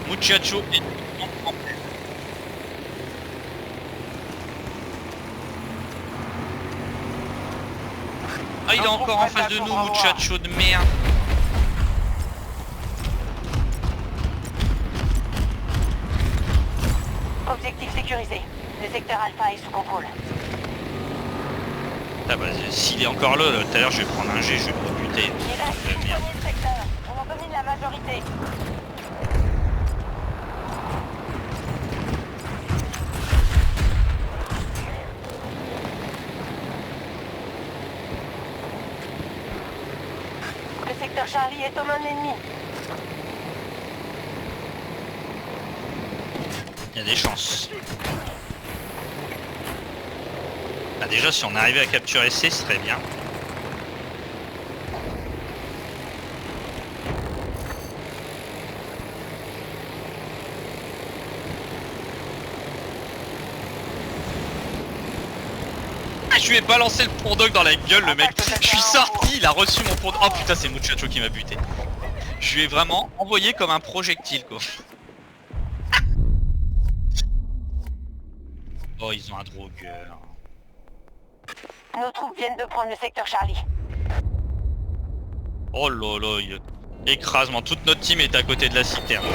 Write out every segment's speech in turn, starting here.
Muchacho est... Ah, il est encore en face de nous, Muchacho de merde. Objectif sécurisé. Le secteur Alpha est sous contrôle. Ah bah s'il est encore là, tout à l'heure je vais prendre un G, je vais le rebuter. Il reste Merde. le secteur. On en domine la majorité. Le secteur Charlie est aux mains de l'ennemi. Il y a des chances. Ah, déjà si on arrivait à capturer C, ce serait bien. Je lui ai balancé le pont doc dans la gueule, le mec. Je suis sorti, il a reçu mon pont. Oh putain, c'est Muchacho qui m'a buté. Je lui ai vraiment envoyé comme un projectile, quoi. Oh, ils ont un drogueur. Nos troupes viennent de prendre le secteur Charlie. Oh là là, écrasement. Toute notre team est à côté de la citerne.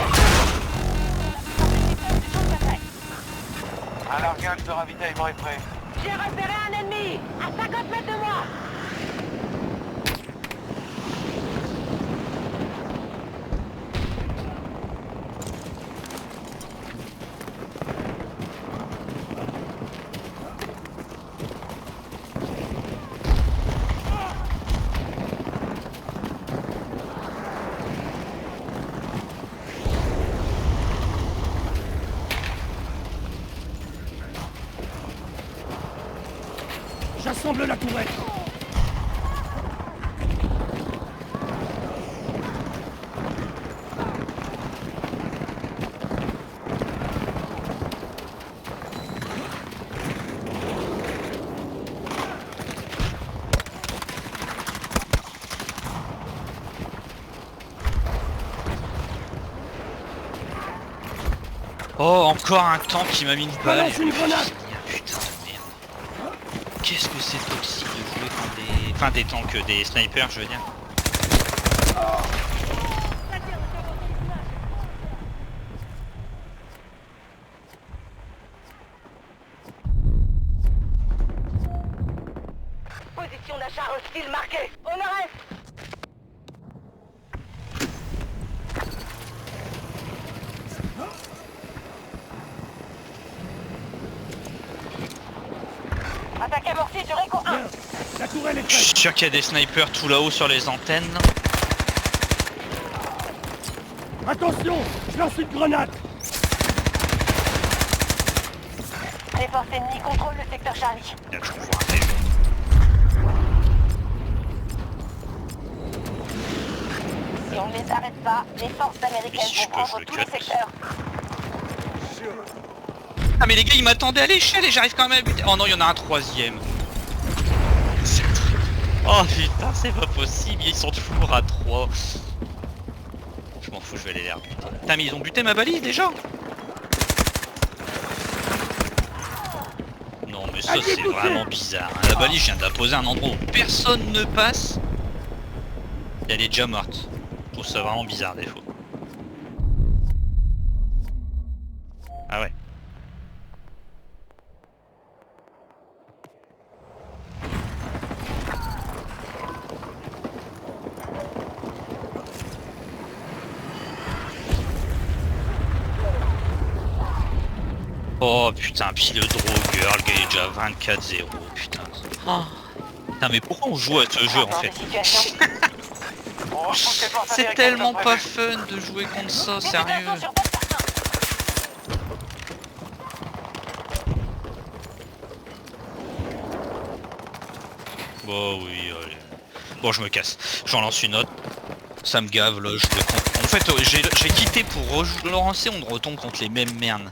Un largage de ravitaillement est prêt. J'ai repéré un ennemi à 50 mètres de moi. J'assemble la tourette. Oh, encore un tank qui m'a mis une balle. Balance une grenade. Putain de merde. Qu'est-ce que c'est toxique de jouer contre des... Enfin des tanks, des snipers je veux dire. Position d'achat hostile marquée. On arrête. Attaque amorcée sur Echo 1. Bien. La tourelle est Je suis prête. sûr qu'il y a des snipers tout là-haut sur les antennes. Attention, je lance une grenade. Les forces ennemies contrôlent le secteur Charlie. Là, je vois un avion. Si on ne les arrête pas, les forces américaines Et si je vont peux, je prendre le tout le cut. secteur. Ah mais les gars ils m'attendaient à l'échelle et j'arrive quand même à buter. Oh non, il y en a un troisième. Oh putain, c'est pas possible, ils sont toujours à 3. Je m'en fous, je vais aller les rebuter. Putain mais ils ont buté ma balise déjà. Non mais ça c'est vraiment bizarre, hein. La balise je viens de la poser à un endroit où personne ne passe. Et elle est déjà morte. Je trouve ça vraiment bizarre des fois. Ah ouais. Oh putain, puis le drogueur, le gars est déjà 24-0, putain. Oh. Putain mais pourquoi on joue à ce jeu en Rapport fait? de situation. C'est tellement pas fun de jouer contre ça, sérieux. Attention sur votre terrain. Bon oui, allez. Bon je me casse, j'en lance une autre. Ça me gave là, je le comprends. En fait j'ai quitté pour relancer, on retombe contre les mêmes merdes.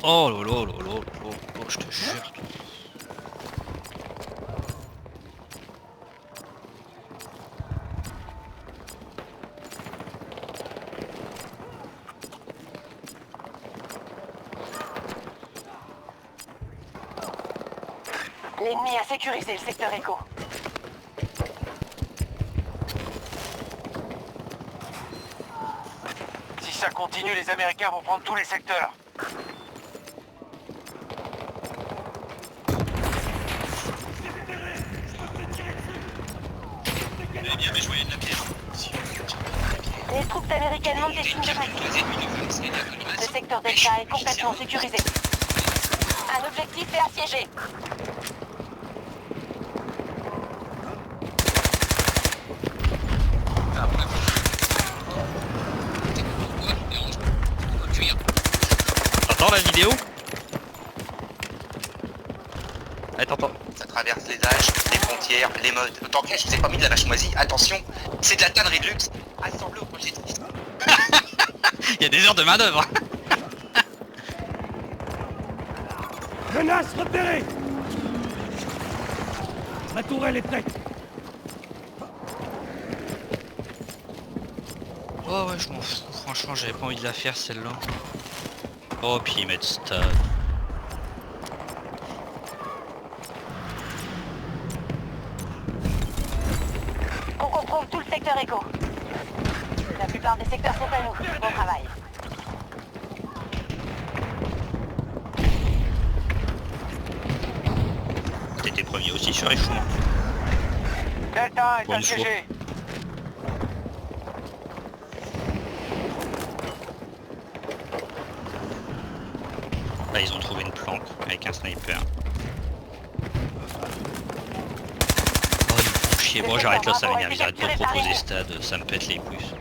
Oh là là là là là là, je te jure. L'ennemi a sécurisé le secteur éco. Si ça continue, les Américains vont prendre tous les secteurs. Les troupes américaines montent des signes de magie. Le secteur Delta est complètement sécurisé. Un objectif est assiégé. T'entends la vidéo? T'entends. Ça traverse les âges, les frontières, les modes. Autant que je vous ai pas mis de la vache moisie, attention, c'est de la tannerie de luxe, assemblée au projet de... Il y a des heures de main d'œuvre. Menace repérée. La tourelle est prête. Oh ouais, je m'en fous. Franchement, j'avais pas envie de la faire celle-là. Oh, puis ils mettent stade. On contrôle tout le secteur éco. La plupart des secteurs sont à nous. Bon travail. T'étais premier aussi sur les chemins. Delta est Pour une fois. assiégé. Là, ils ont trouvé une planque avec un sniper. Oh, ils me font chier. Bon, j'arrête là, ça m'énerve. Ils arrêtent pas de proposer stade, ça me pète les pouces.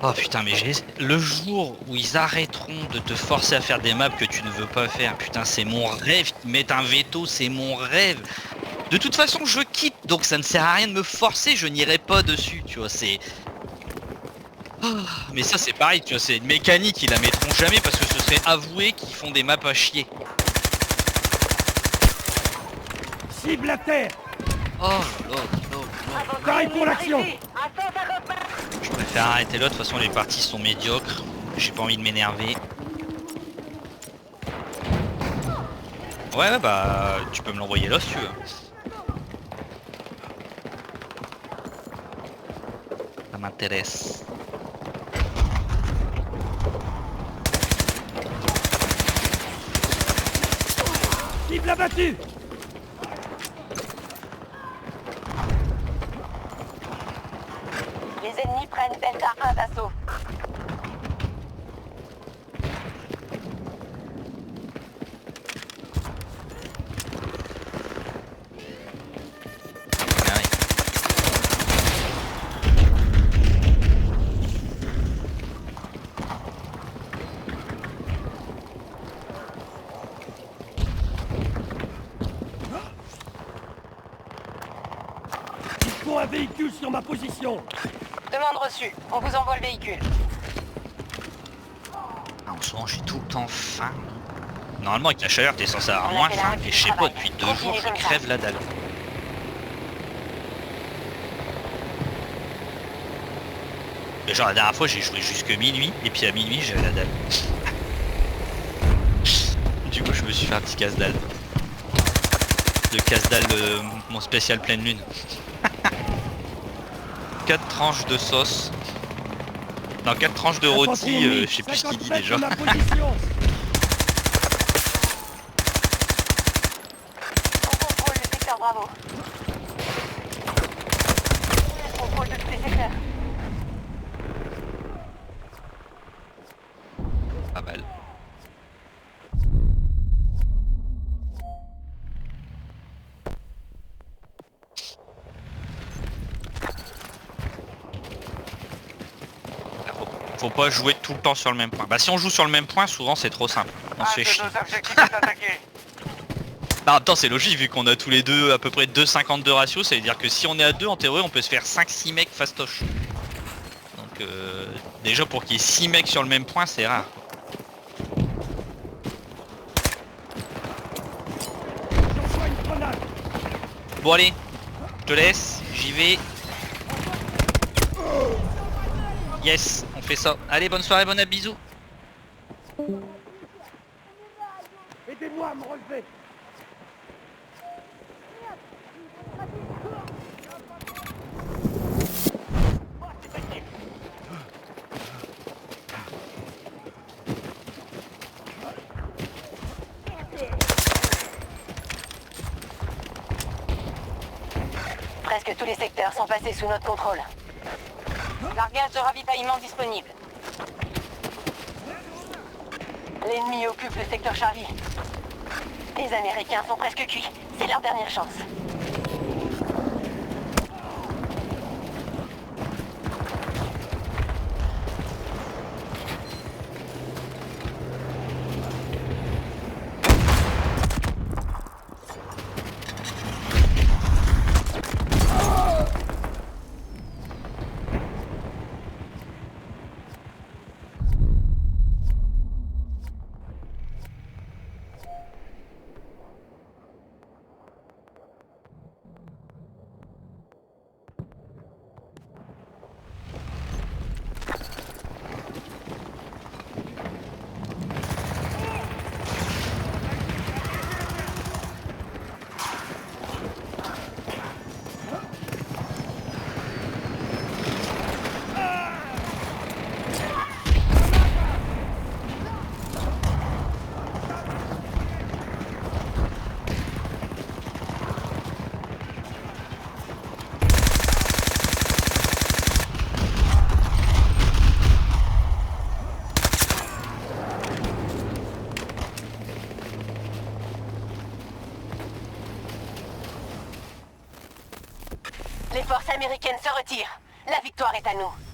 Oh putain, mais le jour où ils arrêteront de te forcer à faire des maps que tu ne veux pas faire, putain, c'est mon rêve. Ils mettent un veto, c'est mon rêve. De toute façon, je quitte, donc ça ne sert à rien de me forcer, je n'irai pas dessus, tu vois, c'est... Oh, mais ça c'est pareil, tu vois, c'est une mécanique, ils la mettront jamais parce que ce serait avoué qu'ils font des maps à chier. Cible à terre. Oh là là, là. Pareil pour l'action. Je préfère arrêter là, de toute façon les parties sont médiocres, j'ai pas envie de m'énerver. Ouais bah tu peux me l'envoyer là si tu veux. Ça m'intéresse. Cible abattue. Les ennemis prennent Delta 1 d'assaut. Ah ouais. Il faut un véhicule sur ma position. Demande reçue. On vous envoie le véhicule. Ah, en ce moment j'ai tout le temps faim. Normalement avec la chaleur t'es censé avoir moins faim et je sais pas, depuis 2 jours je crève la dalle. Et genre la dernière fois j'ai joué jusque minuit et puis à minuit j'avais la dalle. Du coup je me suis fait un petit casse-dalle. Le casse-dalle de mon spécial pleine lune. 4 tranches de sauce. Non, 4 tranches de rôti, je sais plus ce qu'il dit déjà. Ma position. On contrôle le secteur Bravo. On contrôle de tous les secteurs. Pas mal. Faut pas jouer tout le temps sur le même point. Bah si on joue sur le même point, souvent c'est trop simple. On se fait Un de chier. nos objectifs est attaqué. Ah, en même temps c'est logique vu qu'on a tous les deux à peu près 2,50 de ratio, ça veut dire que si on est à 2 en théorie on peut se faire 5-6 mecs fastoche. Donc déjà pour qu'il y ait 6 mecs sur le même point c'est rare. J'envoie une grenade. Bon allez, je te laisse, j'y vais. Yes, on fait ça. Allez, bonne soirée, bon app, bisous. Aidez-moi à me relever. Presque tous les secteurs sont passés sous notre contrôle. Largage de ravitaillement disponible. L'ennemi occupe le secteur Charlie. Les Américains sont presque cuits. C'est leur dernière chance. Les forces américaines se retirent. La victoire est à nous.